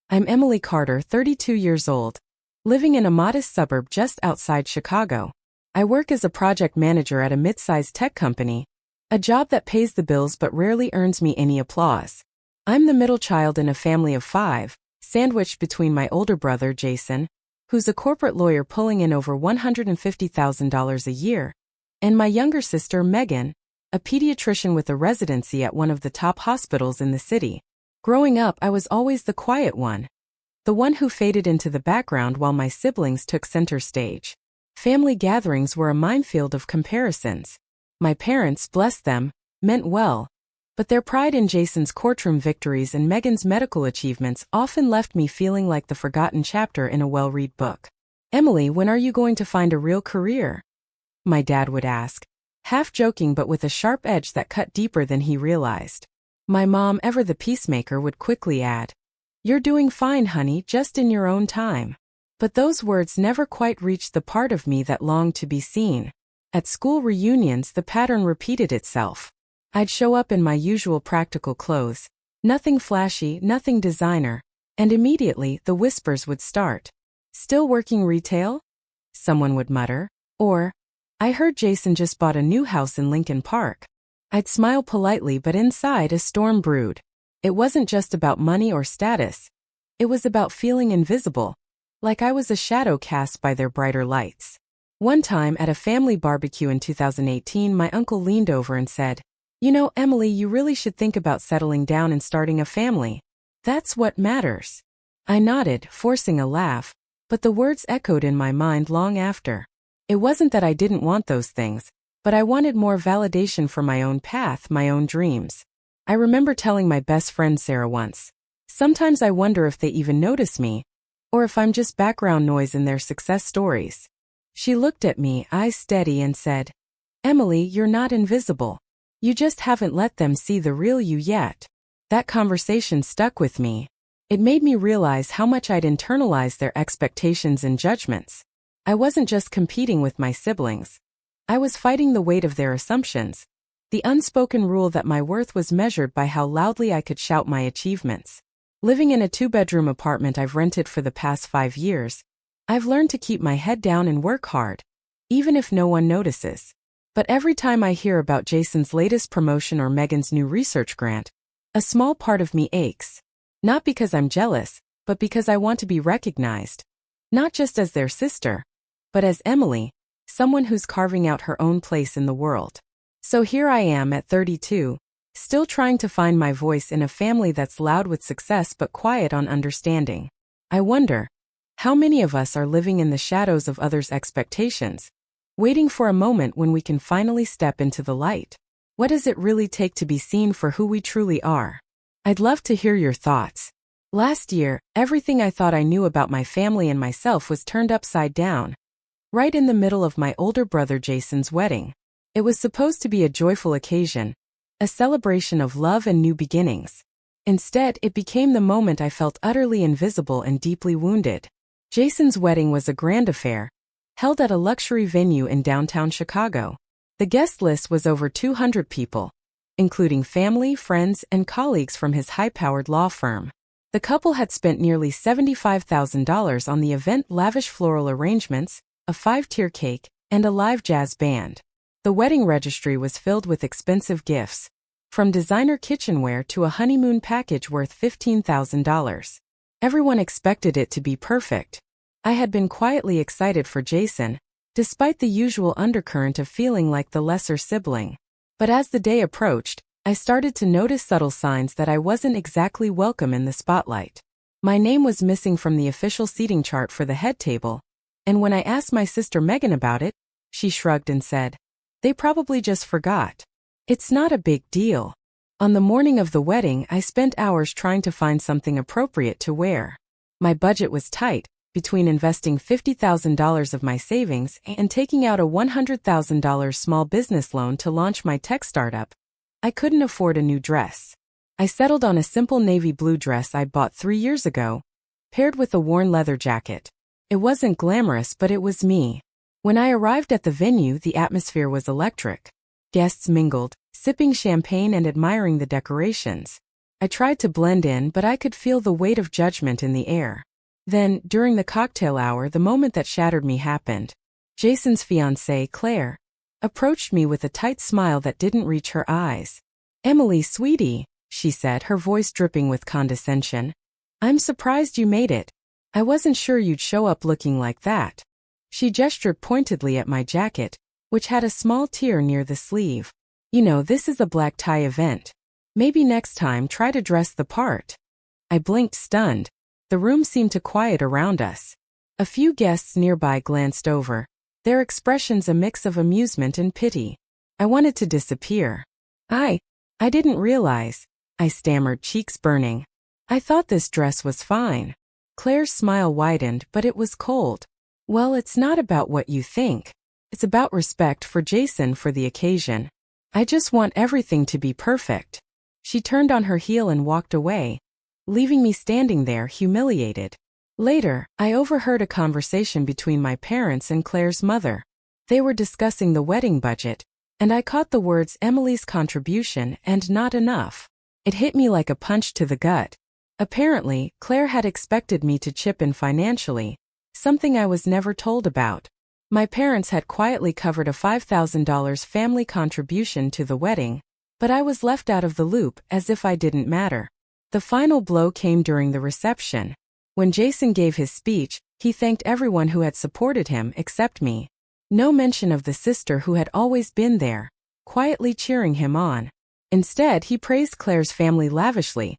I'm Emily Carter, 32 years old, living in a modest suburb just outside Chicago. I work as a project manager at a mid-sized tech company, a job that pays the bills but rarely earns me any applause. I'm the middle child in a family of 5, sandwiched between my older brother, Jason, who's a corporate lawyer pulling in over $150,000 a year, and my younger sister, Megan, a pediatrician with a residency at one of the top hospitals in the city. Growing up, I was always the quiet one, the one who faded into the background while my siblings took center stage. Family gatherings were a minefield of comparisons. My parents, bless them, meant well, but their pride in Jason's courtroom victories and Megan's medical achievements often left me feeling like the forgotten chapter in a well-read book. "Emily, when are you going to find a real career?" my dad would ask, half joking but with a sharp edge that cut deeper than he realized. My mom, ever the peacemaker, would quickly add, "You're doing fine, honey, just in your own time." But those words never quite reached the part of me that longed to be seen. At school reunions, the pattern repeated itself. I'd show up in my usual practical clothes, nothing flashy, nothing designer, and immediately the whispers would start. "Still working retail?" someone would mutter. Or, "I heard Jason just bought a new house in Lincoln Park." I'd smile politely, but inside a storm brewed. It wasn't just about money or status. It was about feeling invisible, like I was a shadow cast by their brighter lights. One time at a family barbecue in 2018, my uncle leaned over and said, "You know, Emily, you really should think about settling down and starting a family. That's what matters." I nodded, forcing a laugh, but the words echoed in my mind long after. It wasn't that I didn't want those things, but I wanted more validation for my own path, my own dreams. I remember telling my best friend Sarah once, "Sometimes I wonder if they even notice me, or if I'm just background noise in their success stories." She looked at me, eyes steady, and said, "Emily, you're not invisible. You just haven't let them see the real you yet." That conversation stuck with me. It made me realize how much I'd internalized their expectations and judgments. I wasn't just competing with my siblings. I was fighting the weight of their assumptions, the unspoken rule that my worth was measured by how loudly I could shout my achievements. Living in a 2-bedroom apartment I've rented for the past 5 years, I've learned to keep my head down and work hard, even if no one notices. But every time I hear about Jason's latest promotion or Megan's new research grant, a small part of me aches. Not because I'm jealous, but because I want to be recognized. Not just as their sister, but as Emily, someone who's carving out her own place in the world. So here I am at 32, still trying to find my voice in a family that's loud with success but quiet on understanding. I wonder, how many of us are living in the shadows of others' expectations, waiting for a moment when we can finally step into the light? What does it really take to be seen for who we truly are? I'd love to hear your thoughts. Last year, everything I thought I knew about my family and myself was turned upside down. Right in the middle of my older brother Jason's wedding. It was supposed to be a joyful occasion, a celebration of love and new beginnings. Instead, it became the moment I felt utterly invisible and deeply wounded. Jason's wedding was a grand affair, held at a luxury venue in downtown Chicago. The guest list was over 200 people, including family, friends, and colleagues from his high-powered law firm. The couple had spent nearly $75,000 on the event: lavish floral arrangements, a 5-tier cake, and a live jazz band. The wedding registry was filled with expensive gifts, from designer kitchenware to a honeymoon package worth $15,000. Everyone expected it to be perfect. I had been quietly excited for Jason, despite the usual undercurrent of feeling like the lesser sibling. But as the day approached, I started to notice subtle signs that I wasn't exactly welcome in the spotlight. My name was missing from the official seating chart for the head table, and when I asked my sister Megan about it, she shrugged and said, "They probably just forgot. It's not a big deal." On the morning of the wedding, I spent hours trying to find something appropriate to wear. My budget was tight, between investing $50,000 of my savings and taking out a $100,000 small business loan to launch my tech startup. I couldn't afford a new dress. I settled on a simple navy blue dress I'd bought 3 years ago, paired with a worn leather jacket. It wasn't glamorous, but it was me. When I arrived at the venue, the atmosphere was electric. Guests mingled, sipping champagne and admiring the decorations. I tried to blend in, but I could feel the weight of judgment in the air. Then, during the cocktail hour, the moment that shattered me happened. Jason's fiancée, Claire, approached me with a tight smile that didn't reach her eyes. "Emily, sweetie," she said, her voice dripping with condescension. "I'm surprised you made it. I wasn't sure you'd show up looking like that." She gestured pointedly at my jacket, which had a small tear near the sleeve. "You know, this is a black tie event. Maybe next time try to dress the part." I blinked, stunned. The room seemed to quiet around us. A few guests nearby glanced over, their expressions a mix of amusement and pity. I wanted to disappear. I didn't realize," I stammered, cheeks burning. "I thought this dress was fine." Claire's smile widened, but it was cold. "Well, it's not about what you think. It's about respect for Jason for the occasion. I just want everything to be perfect." She turned on her heel and walked away, leaving me standing there, humiliated. Later, I overheard a conversation between my parents and Claire's mother. They were discussing the wedding budget, and I caught the words "Emily's contribution" and "not enough." It hit me like a punch to the gut. Apparently, Claire had expected me to chip in financially, something I was never told about. My parents had quietly covered a $5,000 family contribution to the wedding, but I was left out of the loop as if I didn't matter. The final blow came during the reception. When Jason gave his speech, he thanked everyone who had supported him except me. No mention of the sister who had always been there, quietly cheering him on. Instead, he praised Claire's family lavishly,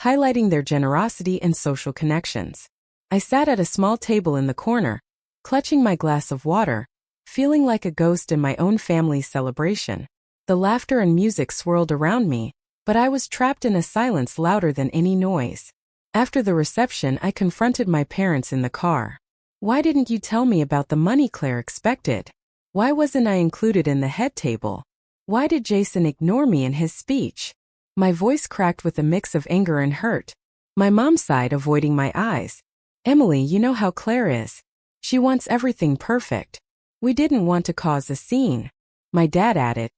highlighting their generosity and social connections. I sat at a small table in the corner, clutching my glass of water, feeling like a ghost in my own family's celebration. The laughter and music swirled around me, but I was trapped in a silence louder than any noise. After the reception, I confronted my parents in the car. "Why didn't you tell me about the money Claire expected? Why wasn't I included in the head table? Why did Jason ignore me in his speech?" My voice cracked with a mix of anger and hurt. My mom sighed, avoiding my eyes. "Emily, you know how Claire is. She wants everything perfect. We didn't want to cause a scene." My dad added,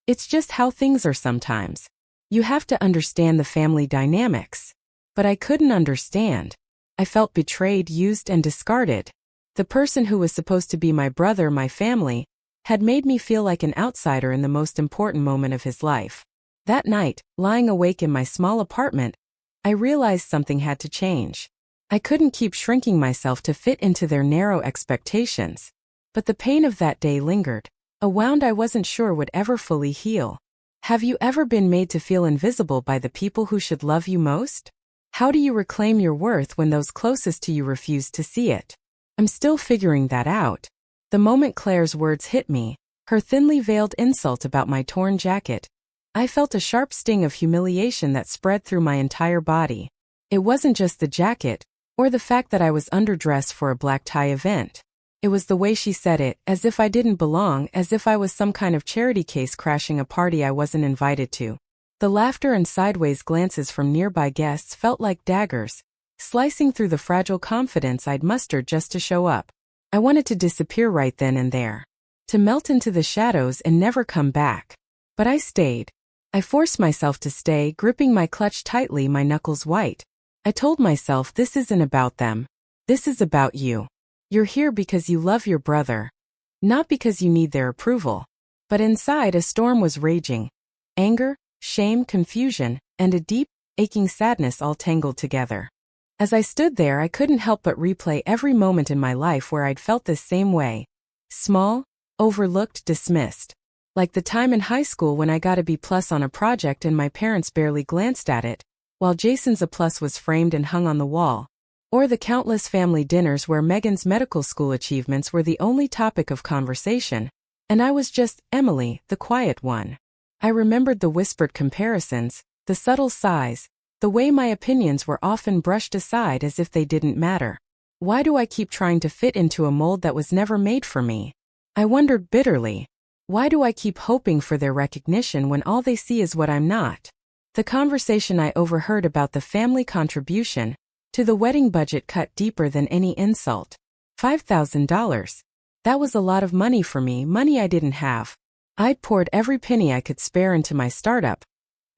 "It's just how things are sometimes. You have to understand the family dynamics." But I couldn't understand. I felt betrayed, used, and discarded. The person who was supposed to be my brother, my family, had made me feel like an outsider in the most important moment of his life. That night, lying awake in my small apartment, I realized something had to change. I couldn't keep shrinking myself to fit into their narrow expectations. But the pain of that day lingered, a wound I wasn't sure would ever fully heal. Have you ever been made to feel invisible by the people who should love you most? How do you reclaim your worth when those closest to you refuse to see it? I'm still figuring that out. The moment Claire's words hit me, her thinly veiled insult about my torn jacket, I felt a sharp sting of humiliation that spread through my entire body. It wasn't just the jacket, or the fact that I was underdressed for a black tie event. It was the way she said it, as if I didn't belong, as if I was some kind of charity case crashing a party I wasn't invited to. The laughter and sideways glances from nearby guests felt like daggers, slicing through the fragile confidence I'd mustered just to show up. I wanted to disappear right then and there, to melt into the shadows and never come back. But I stayed. I forced myself to stay, gripping my clutch tightly, my knuckles white. I told myself, this isn't about them. This is about you. You're here because you love your brother, not because you need their approval. But inside, a storm was raging. Anger, shame, confusion, and a deep, aching sadness all tangled together. As I stood there, I couldn't help but replay every moment in my life where I'd felt this same way. Small, overlooked, dismissed. Like the time in high school when I got a B+ on a project and my parents barely glanced at it, while Jason's A+ was framed and hung on the wall. Or the countless family dinners where Megan's medical school achievements were the only topic of conversation, and I was just Emily, the quiet one. I remembered the whispered comparisons, the subtle sighs, the way my opinions were often brushed aside as if they didn't matter. Why do I keep trying to fit into a mold that was never made for me? I wondered bitterly. Why do I keep hoping for their recognition when all they see is what I'm not? The conversation I overheard about the family contribution to the wedding budget cut deeper than any insult. $5,000. That was a lot of money for me, money I didn't have. I'd poured every penny I could spare into my startup,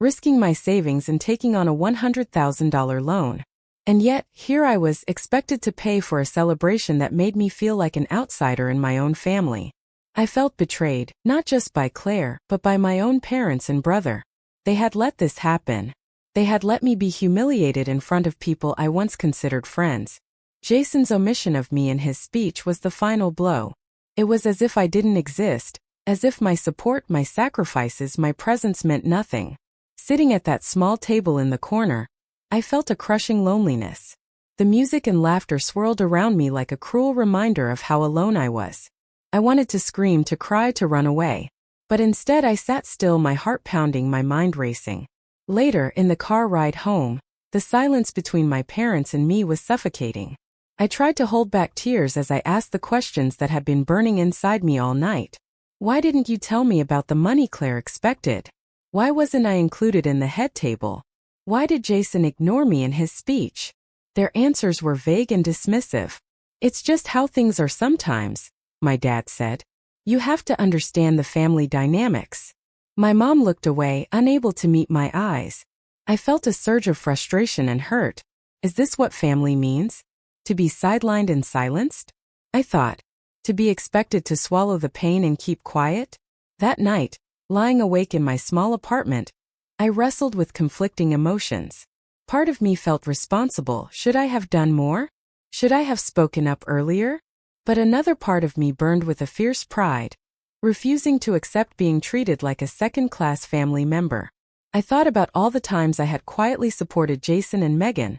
risking my savings and taking on a $100,000 loan. And yet, here I was, expected to pay for a celebration that made me feel like an outsider in my own family. I felt betrayed, not just by Claire, but by my own parents and brother. They had let this happen. They had let me be humiliated in front of people I once considered friends. Jason's omission of me in his speech was the final blow. It was as if I didn't exist, as if my support, my sacrifices, my presence meant nothing. Sitting at that small table in the corner, I felt a crushing loneliness. The music and laughter swirled around me like a cruel reminder of how alone I was. I wanted to scream, to cry, to run away. But instead I sat still, my heart pounding, my mind racing. Later, in the car ride home, the silence between my parents and me was suffocating. I tried to hold back tears as I asked the questions that had been burning inside me all night. Why didn't you tell me about the money Claire expected? Why wasn't I included in the head table? Why did Jason ignore me in his speech? Their answers were vague and dismissive. It's just how things are sometimes, my dad said. You have to understand the family dynamics. My mom looked away, unable to meet my eyes. I felt a surge of frustration and hurt. Is this what family means? To be sidelined and silenced? I thought. To be expected to swallow the pain and keep quiet? That night, lying awake in my small apartment, I wrestled with conflicting emotions. Part of me felt responsible. Should I have done more? Should I have spoken up earlier? But another part of me burned with a fierce pride, refusing to accept being treated like a second-class family member. I thought about all the times I had quietly supported Jason and Megan,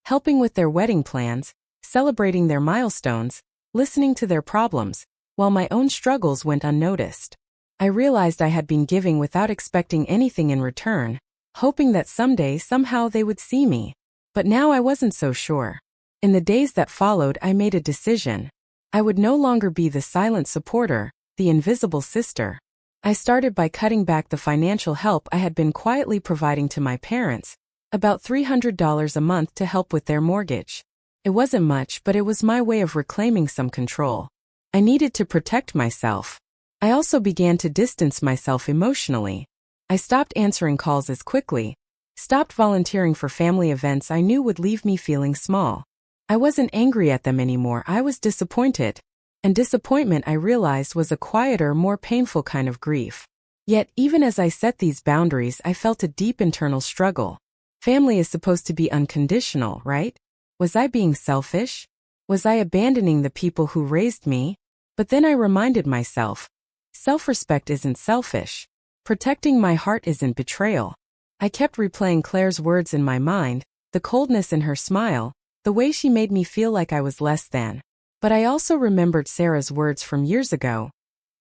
helping with their wedding plans, celebrating their milestones, listening to their problems, while my own struggles went unnoticed. I realized I had been giving without expecting anything in return, hoping that someday, somehow they would see me. But now I wasn't so sure. In the days that followed, I made a decision. I would no longer be the silent supporter, the invisible sister. I started by cutting back the financial help I had been quietly providing to my parents, about $300 a month to help with their mortgage. It wasn't much, but it was my way of reclaiming some control. I needed to protect myself. I also began to distance myself emotionally. I stopped answering calls as quickly, stopped volunteering for family events I knew would leave me feeling small. I wasn't angry at them anymore, I was disappointed. And disappointment, I realized, was a quieter, more painful kind of grief. Yet, even as I set these boundaries, I felt a deep internal struggle. Family is supposed to be unconditional, right? Was I being selfish? Was I abandoning the people who raised me? But then I reminded myself, self-respect isn't selfish. Protecting my heart isn't betrayal. I kept replaying Claire's words in my mind, the coldness in her smile, the way she made me feel like I was less than. But I also remembered Sarah's words from years ago.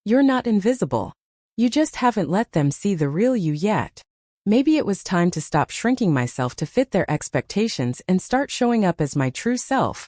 You're not invisible. You just haven't let them see the real you yet. Maybe it was time to stop shrinking myself to fit their expectations and start showing up as my true self,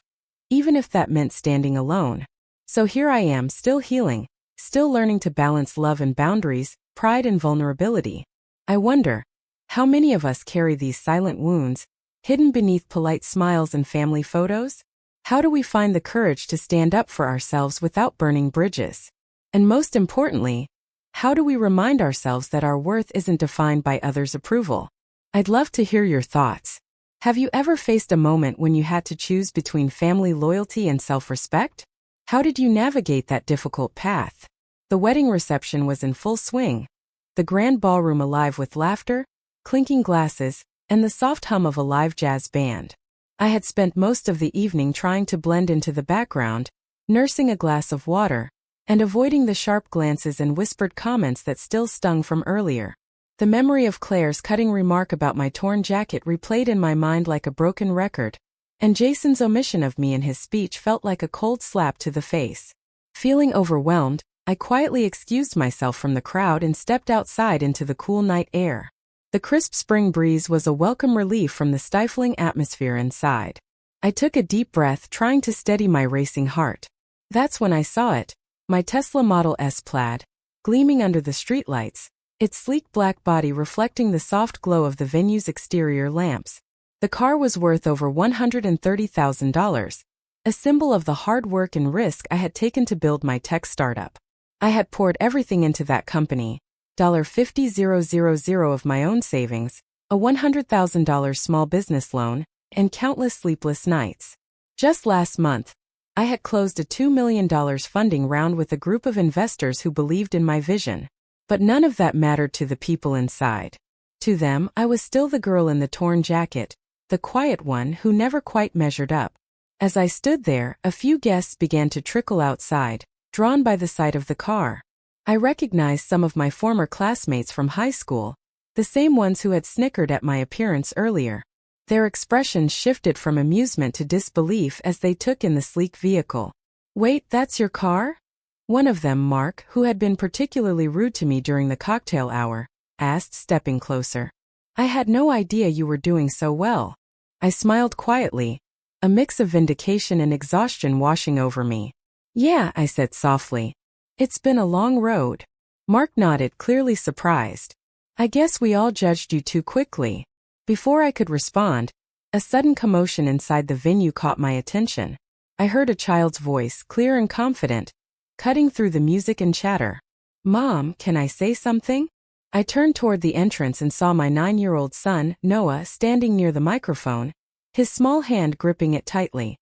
even if that meant standing alone. So here I am, still healing, still learning to balance love and boundaries, pride and vulnerability. I wonder, how many of us carry these silent wounds, hidden beneath polite smiles and family photos? How do we find the courage to stand up for ourselves without burning bridges? And most importantly, how do we remind ourselves that our worth isn't defined by others' approval? I'd love to hear your thoughts. Have you ever faced a moment when you had to choose between family loyalty and self-respect? How did you navigate that difficult path? The wedding reception was in full swing, the grand ballroom alive with laughter, clinking glasses, and the soft hum of a live jazz band. I had spent most of the evening trying to blend into the background, nursing a glass of water, and avoiding the sharp glances and whispered comments that still stung from earlier. The memory of Claire's cutting remark about my torn jacket replayed in my mind like a broken record, and Jason's omission of me in his speech felt like a cold slap to the face. Feeling overwhelmed, I quietly excused myself from the crowd and stepped outside into the cool night air. The crisp spring breeze was a welcome relief from the stifling atmosphere inside. I took a deep breath, trying to steady my racing heart. That's when I saw it. My Tesla Model S Plaid, gleaming under the streetlights, its sleek black body reflecting the soft glow of the venue's exterior lamps. The car was worth over $130,000, a symbol of the hard work and risk I had taken to build my tech startup. I had poured everything into that company, $50,000 of my own savings, a $100,000 small business loan, and countless sleepless nights. Just last month, I had closed a $2 million funding round with a group of investors who believed in my vision. But none of that mattered to the people inside. To them, I was still the girl in the torn jacket, the quiet one who never quite measured up. As I stood there, a few guests began to trickle outside, drawn by the sight of the car. I recognized some of my former classmates from high school, the same ones who had snickered at my appearance earlier. Their expressions shifted from amusement to disbelief as they took in the sleek vehicle. "Wait, that's your car?" One of them, Mark, who had been particularly rude to me during the cocktail hour, asked, stepping closer. "I had no idea you were doing so well." I smiled quietly, a mix of vindication and exhaustion washing over me. "Yeah," I said softly. "It's been a long road." Mark nodded, clearly surprised. "I guess we all judged you too quickly." Before I could respond, a sudden commotion inside the venue caught my attention. I heard a child's voice, clear and confident, cutting through the music and chatter. "Mom, can I say something?" I turned toward the entrance and saw my 9-year-old son, Noah, standing near the microphone, his small hand gripping it tightly.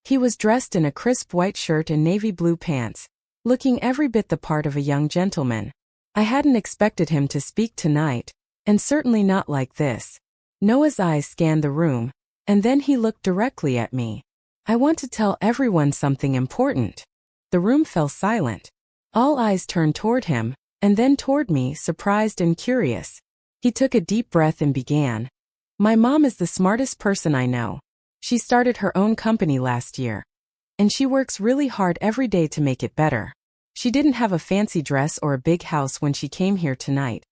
He was dressed in a crisp white shirt and navy blue pants, looking every bit the part of a young gentleman. I hadn't expected him to speak tonight, and certainly not like this. Noah's eyes scanned the room, and then he looked directly at me. "I want to tell everyone something important." The room fell silent. All eyes turned toward him, and then toward me, surprised and curious. He took a deep breath and began. "My mom is the smartest person I know. She started her own company last year, and she works really hard every day to make it better. She didn't have a fancy dress or a big house when she came here tonight,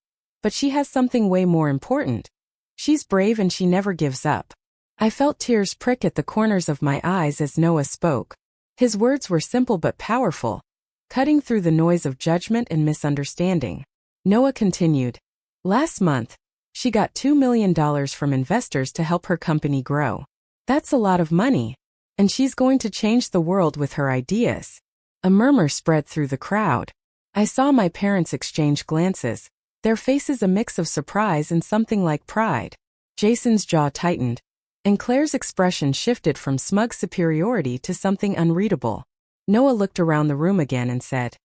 but she has something way more important. She's brave and she never gives up." I felt tears prick at the corners of my eyes as Noah spoke. His words were simple but powerful, cutting through the noise of judgment and misunderstanding. Noah continued. "Last month, she got $2 million from investors to help her company grow. That's a lot of money, and she's going to change the world with her ideas." A murmur spread through the crowd. I saw my parents exchange glances, their faces a mix of surprise and something like pride. Jason's jaw tightened, and Claire's expression shifted from smug superiority to something unreadable. Noah looked around the room again and said,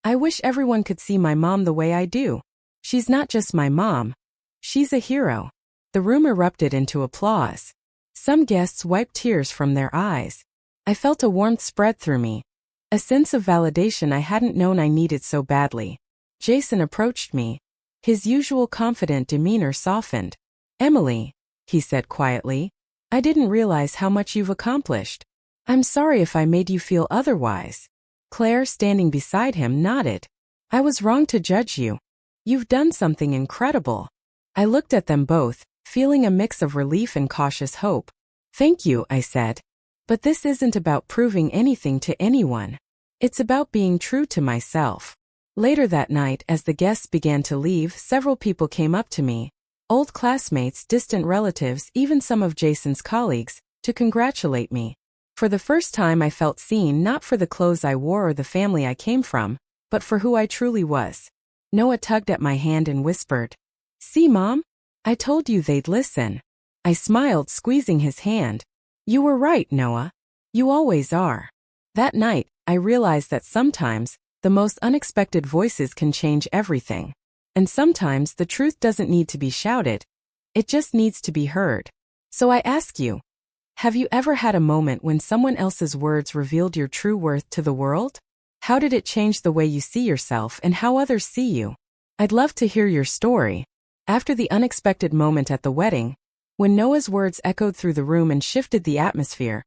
"I wish everyone could see my mom the way I do. She's not just my mom. She's a hero." The room erupted into applause. Some guests wiped tears from their eyes. I felt a warmth spread through me, a sense of validation I hadn't known I needed so badly. Jason approached me, his usual confident demeanor softened. "Emily," he said quietly, "I didn't realize how much you've accomplished. I'm sorry if I made you feel otherwise." Claire, standing beside him, nodded. "I was wrong to judge you. You've done something incredible." I looked at them both, feeling a mix of relief and cautious hope. "Thank you," I said. "But this isn't about proving anything to anyone. It's about being true to myself." Later that night, as the guests began to leave, several people came up to me, old classmates, distant relatives, even some of Jason's colleagues, to congratulate me. For the first time I felt seen, not for the clothes I wore or the family I came from, but for who I truly was. Noah tugged at my hand and whispered, "See, Mom? I told you they'd listen." I smiled, squeezing his hand. "You were right, Noah. You always are." That night, I realized that sometimes, the most unexpected voices can change everything. And sometimes the truth doesn't need to be shouted. It just needs to be heard. So I ask you, have you ever had a moment when someone else's words revealed your true worth to the world? How did it change the way you see yourself and how others see you? I'd love to hear your story. After the unexpected moment at the wedding, when Noah's words echoed through the room and shifted the atmosphere,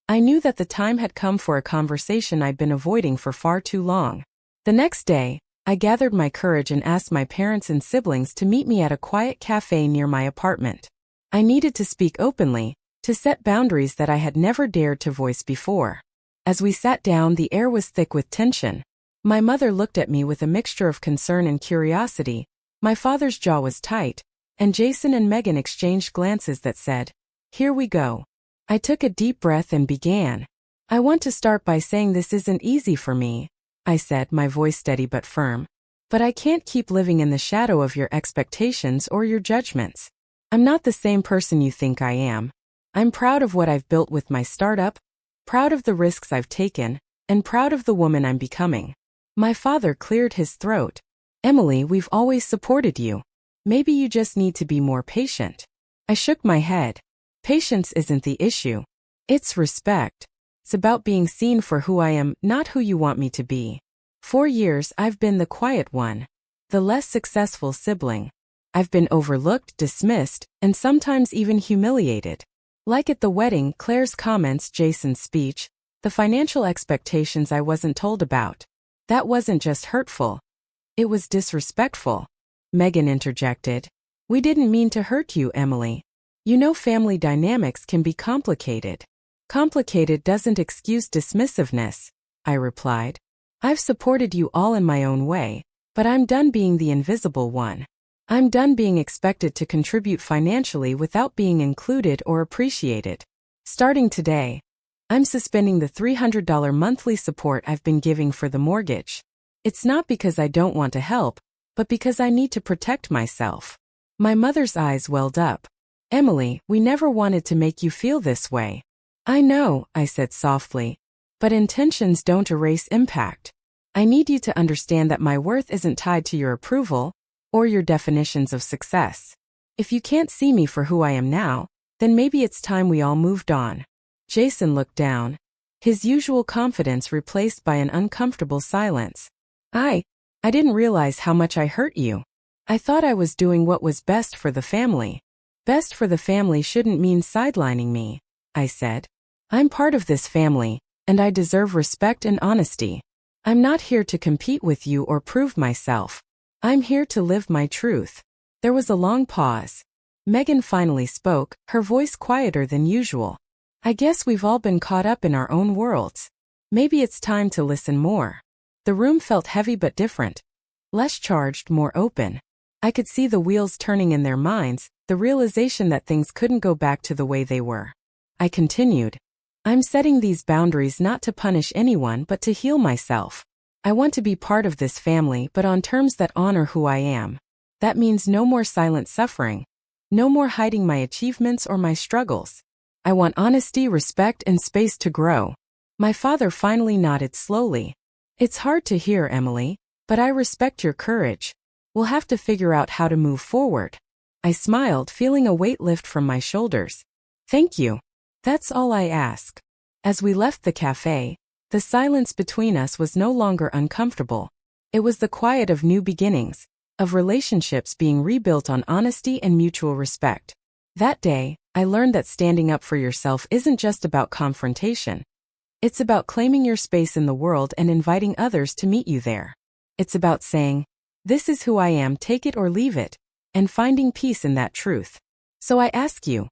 I knew that the time had come for a conversation I'd been avoiding for far too long. The next day, I gathered my courage and asked my parents and siblings to meet me at a quiet cafe near my apartment. I needed to speak openly, to set boundaries that I had never dared to voice before. As we sat down, the air was thick with tension. My mother looked at me with a mixture of concern and curiosity. My father's jaw was tight, and Jason and Megan exchanged glances that said, "Here we go." I took a deep breath and began. "I want to start by saying this isn't easy for me," I said, my voice steady but firm. But I can't keep living in the shadow of your expectations or your judgments. I'm not the same person you think I am. I'm proud of what I've built with my startup, proud of the risks I've taken, and proud of the woman I'm becoming. My father cleared his throat. Emily, we've always supported you. Maybe you just need to be more patient. I shook my head. Patience isn't the issue. It's respect. It's about being seen for who I am, not who you want me to be. 4 years I've been the quiet one, the less successful sibling. I've been overlooked, dismissed, and sometimes even humiliated. Like at the wedding, Claire's comments, Jason's speech, the financial expectations I wasn't told about. That wasn't just hurtful. It was disrespectful. Megan interjected. We didn't mean to hurt you, Emily. You know, family dynamics can be complicated. Complicated doesn't excuse dismissiveness, I replied. I've supported you all in my own way, but I'm done being the invisible one. I'm done being expected to contribute financially without being included or appreciated. Starting today, I'm suspending the $300 monthly support I've been giving for the mortgage. It's not because I don't want to help, but because I need to protect myself. My mother's eyes welled up. Emily, we never wanted to make you feel this way. I know, I said softly, but intentions don't erase impact. I need you to understand that my worth isn't tied to your approval or your definitions of success. If you can't see me for who I am now, then maybe it's time we all moved on. Jason looked down, his usual confidence replaced by an uncomfortable silence. I didn't realize how much I hurt you. I thought I was doing what was best for the family. Best for the family shouldn't mean sidelining me, I said. I'm part of this family, and I deserve respect and honesty. I'm not here to compete with you or prove myself. I'm here to live my truth. There was a long pause. Megan finally spoke, her voice quieter than usual. I guess we've all been caught up in our own worlds. Maybe it's time to listen more. The room felt heavy but different. Less charged, more open. I could see the wheels turning in their minds, the realization that things couldn't go back to the way they were. I continued. I'm setting these boundaries not to punish anyone but to heal myself. I want to be part of this family but on terms that honor who I am. That means no more silent suffering. No more hiding my achievements or my struggles. I want honesty, respect, and space to grow. My father finally nodded slowly. It's hard to hear, Emily, but I respect your courage. We'll have to figure out how to move forward. I smiled, feeling a weight lift from my shoulders. Thank you. That's all I ask. As we left the cafe, the silence between us was no longer uncomfortable. It was the quiet of new beginnings, of relationships being rebuilt on honesty and mutual respect. That day, I learned that standing up for yourself isn't just about confrontation. It's about claiming your space in the world and inviting others to meet you there. It's about saying, this is who I am, take it or leave it, and finding peace in that truth. So I ask you,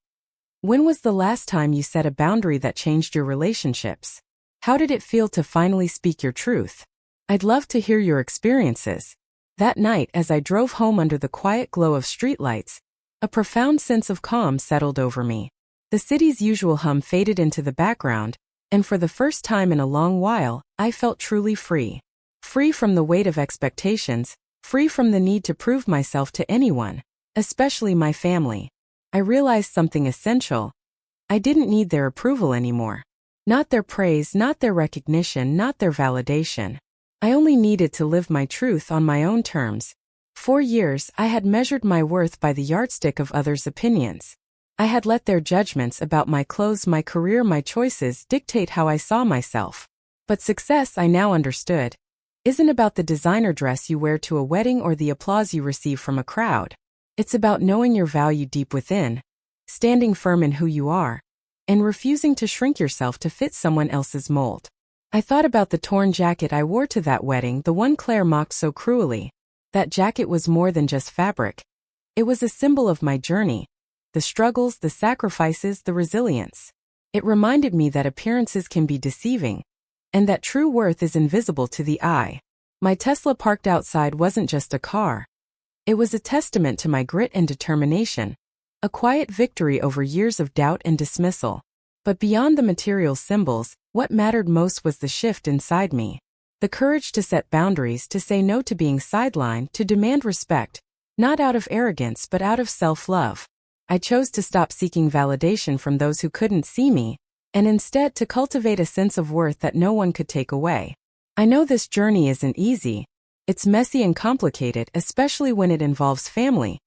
when was the last time you set a boundary that changed your relationships? How did it feel to finally speak your truth? I'd love to hear your experiences. That night, as I drove home under the quiet glow of streetlights, a profound sense of calm settled over me. The city's usual hum faded into the background, and for the first time in a long while, I felt truly free. Free from the weight of expectations, free from the need to prove myself to anyone, especially my family. I realized something essential. I didn't need their approval anymore. Not their praise, not their recognition, not their validation. I only needed to live my truth on my own terms. 4 years, I had measured my worth by the yardstick of others' opinions. I had let their judgments about my clothes, my career, my choices dictate how I saw myself. But success, I now understood, isn't about the designer dress you wear to a wedding or the applause you receive from a crowd. It's about knowing your value deep within, standing firm in who you are, and refusing to shrink yourself to fit someone else's mold. I thought about the torn jacket I wore to that wedding, the one Claire mocked so cruelly. That jacket was more than just fabric. It was a symbol of my journey, the struggles, the sacrifices, the resilience. It reminded me that appearances can be deceiving, and that true worth is invisible to the eye. My Tesla parked outside wasn't just a car. It was a testament to my grit and determination, a quiet victory over years of doubt and dismissal. But beyond the material symbols, what mattered most was the shift inside me. The courage to set boundaries, to say no to being sidelined, to demand respect, not out of arrogance but out of self-love. I chose to stop seeking validation from those who couldn't see me, and instead to cultivate a sense of worth that no one could take away. I know this journey isn't easy. It's messy and complicated, especially when it involves family,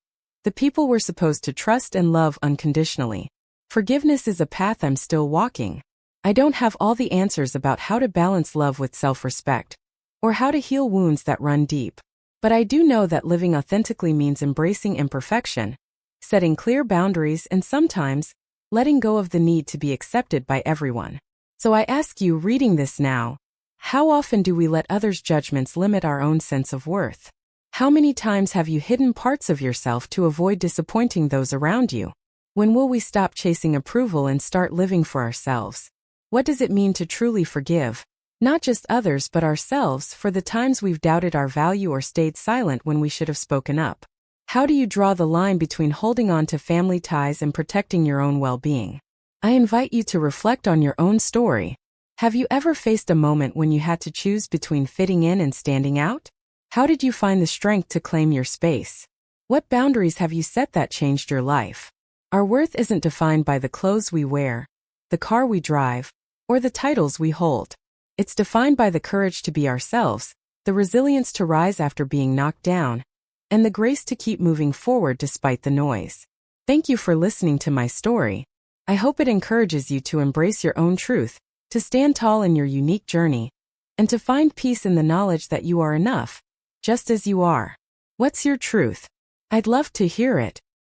the people we're supposed to trust and love unconditionally. Forgiveness is a path I'm still walking. I don't have all the answers about how to balance love with self-respect, or how to heal wounds that run deep. But I do know that living authentically means embracing imperfection, setting clear boundaries, and sometimes letting go of the need to be accepted by everyone. So I ask you, reading this now, how often do we let others' judgments limit our own sense of worth? How many times have you hidden parts of yourself to avoid disappointing those around you? When will we stop chasing approval and start living for ourselves? What does it mean to truly forgive? Not just others but ourselves for the times we've doubted our value or stayed silent when we should have spoken up. How do you draw the line between holding on to family ties and protecting your own well-being? I invite you to reflect on your own story. Have you ever faced a moment when you had to choose between fitting in and standing out? How did you find the strength to claim your space? What boundaries have you set that changed your life? Our worth isn't defined by the clothes we wear, the car we drive, or the titles we hold. It's defined by the courage to be ourselves, the resilience to rise after being knocked down, and the grace to keep moving forward despite the noise. Thank you for listening to my story. I hope it encourages you to embrace your own truth, to stand tall in your unique journey, and to find peace in the knowledge that you are enough, just as you are. What's your truth? I'd love to hear it.